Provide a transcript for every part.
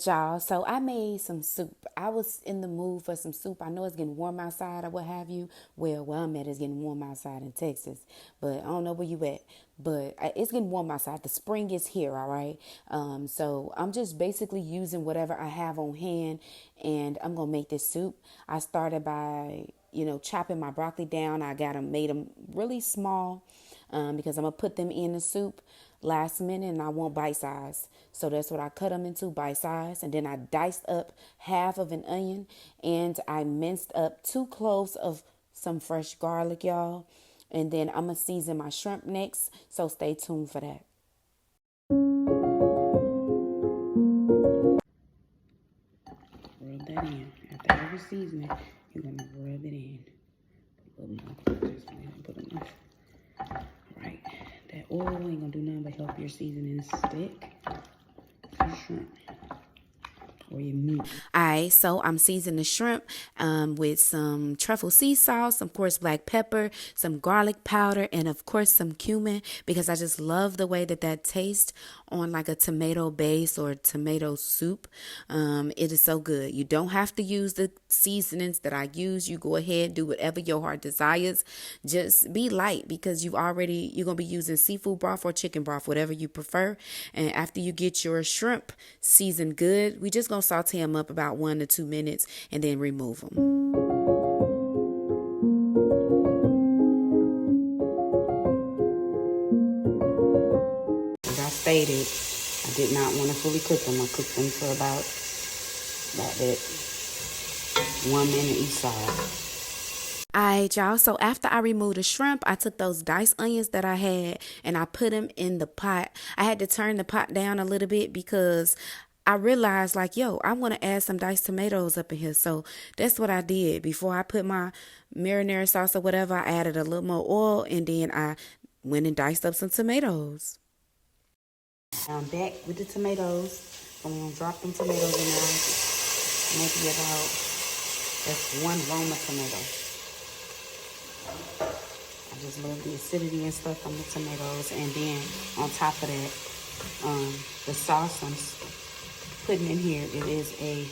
Alright, y'all. So I made some soup. I was in the mood for some soup. I know it's getting warm outside or what have you. Well, where I'm at, it's getting warm outside in Texas. But I don't know where you at. But it's getting warm outside. The spring is here, all right? So I'm just basically using whatever I have on hand. And I'm going to make this soup. I started by, chopping my broccoli down. Made them really small because I'm going to put them in the soup last minute and I want bite size. So that's what I cut them into, bite size. And then I diced up half of an onion and I minced up 2 cloves of some fresh garlic, y'all. And then I'm going to season my shrimp next. So stay tuned for that. Rub that in. After every seasoning, you're going to rub it in. Put enough. Right. That oil ain't gonna do nothing but help your seasoning stick to your shrimp or your meat. Alright, so I'm seasoning the shrimp with some truffle sea sauce, of course black pepper, some garlic powder, and of course some cumin because I just love the way that tastes on like a tomato base or tomato soup. It is so good. You don't have to use the seasonings that I use. You go ahead, do whatever your heart desires. Just be light because you're gonna be using seafood broth or chicken broth, whatever you prefer. And after you get your shrimp seasoned good, we just gonna saute them up about 1 to 2 minutes and then remove them. As I stated, I did not want to fully cook them. I cooked them for about that 1 minute each side. Alright, y'all. So after I removed the shrimp, I took those diced onions that I had and I put them in the pot. I had to turn the pot down a little bit because I realized like, I want to add some diced tomatoes up in here. So that's what I did. Before I put my marinara sauce or whatever, I added a little more oil and then I went and diced up some tomatoes. I'm back with the tomatoes. I'm going to drop them tomatoes in there. Maybe about that's 1 Roma tomato. I just love the acidity and stuff on the tomatoes. And then on top of that, the sauce I'm putting in here, it is a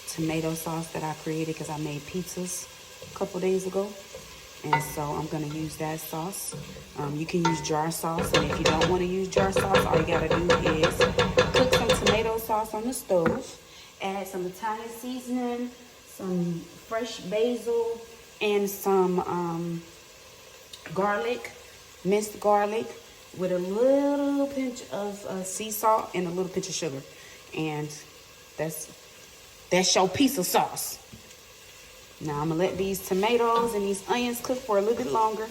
tomato sauce that I created because I made pizzas a couple days ago. And so I'm going to use that sauce. You can use jar sauce. And if you don't want to use jar sauce, all you got to do is cook some tomato sauce on the stove. Add some Italian seasoning, some fresh basil, and some garlic, minced garlic, with a little pinch of sea salt and a little pinch of sugar. And that's your piece of sauce. Now I'm gonna let these tomatoes and these onions cook for a little bit longer.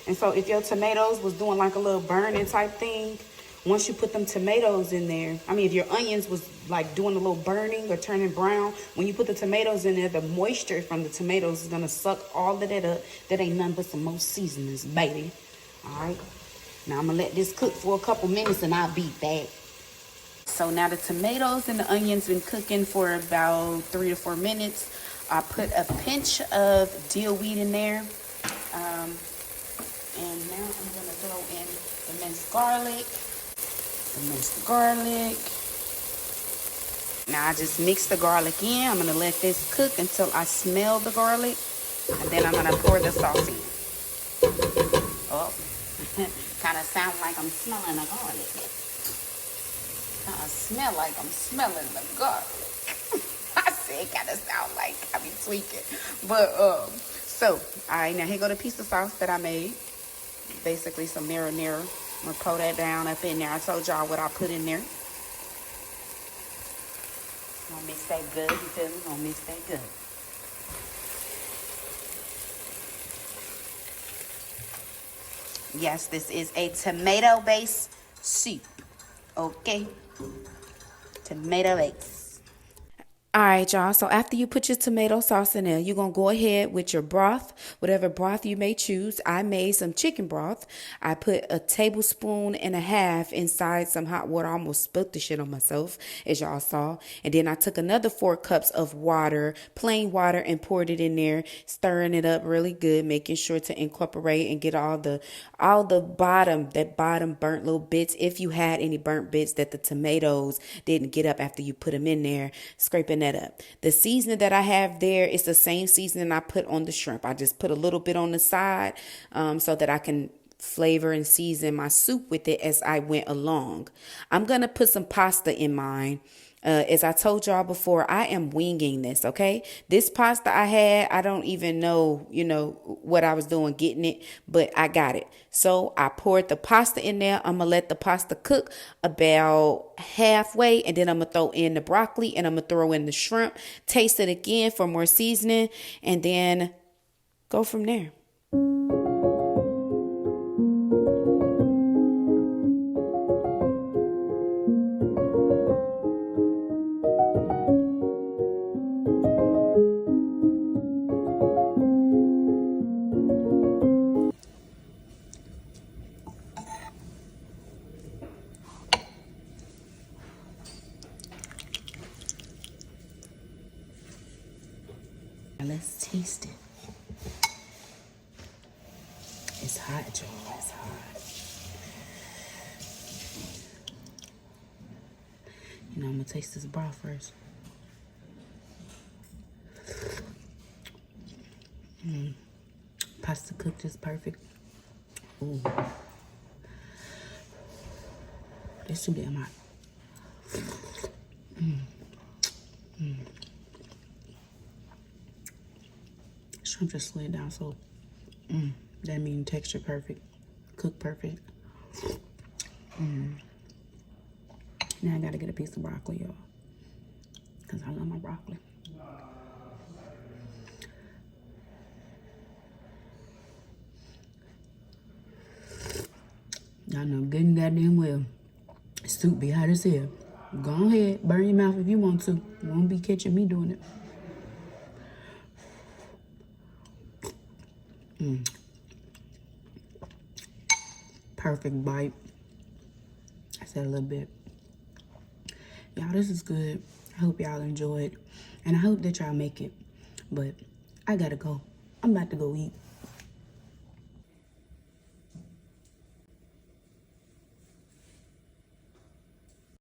And so if your tomatoes was doing like a little burning type thing, once you put them tomatoes in there, if your onions was like doing a little burning or turning brown, when you put the tomatoes in there, the moisture from the tomatoes is gonna suck all of that up. That ain't nothing but some more seasonings, baby. All right. Now I'm gonna let this cook for a couple minutes and I'll be back. So now the tomatoes and the onions been cooking for about 3 to 4 minutes. I put a pinch of dill weed in there. And now I'm going to throw in the minced garlic. Now I just mix the garlic in. I'm going to let this cook until I smell the garlic. And then I'm going to pour the sauce in. Oh, kind of sound like I'm smelling the garlic. Kind of smell like I'm smelling the garlic. I said kind of sound like I be tweaking. But, so, all right, now here go the piece of sauce that I made. Basically some marinara. I'm going to pour that down up in there. I told y'all what I put in there. I'm going to mix that good. You feel me? I'm going to mix that good. Yes, this is a tomato-based soup. Okay? Tomato base. All right, y'all. So after you put your tomato sauce in there, you're going to go ahead with your broth, whatever broth you may choose. I made some chicken broth. I put a tablespoon and a half inside some hot water. I almost spilled the shit on myself, as y'all saw. And then I took another 4 cups of water, plain water, and poured it in there, stirring it up really good, making sure to incorporate and get all the bottom burnt little bits, if you had any burnt bits that the tomatoes didn't get up after you put them in there, scraping that up. The seasoning that I have there is the same seasoning I put on the shrimp. I just put a little bit on the side so that I can flavor and season my soup with it as I went along. I'm going to put some pasta in mine. As I told y'all before, I am winging this, okay? This pasta I had, I don't even know, what I was doing getting it, but I got it. So I poured the pasta in there. I'm going to let the pasta cook about halfway, and then I'm going to throw in the broccoli, and I'm going to throw in the shrimp, taste it again for more seasoning, and then go from there. Let's taste it. It's hot, y'all. It's hot. I'm gonna taste this broth first. Pasta cooked just perfect. Ooh. It's too damn hot. Shrimp just slid down, so that means texture perfect, cook perfect. Now I gotta get a piece of broccoli, y'all, because I love my broccoli. Y'all know good and goddamn well, soup be hot as hell. Go ahead, burn your mouth if you want to. You won't be catching me doing it. Perfect bite. I said a little bit. Y'all, this is good. I hope y'all enjoyed. And I hope that y'all make it. But I gotta go. I'm about to go eat.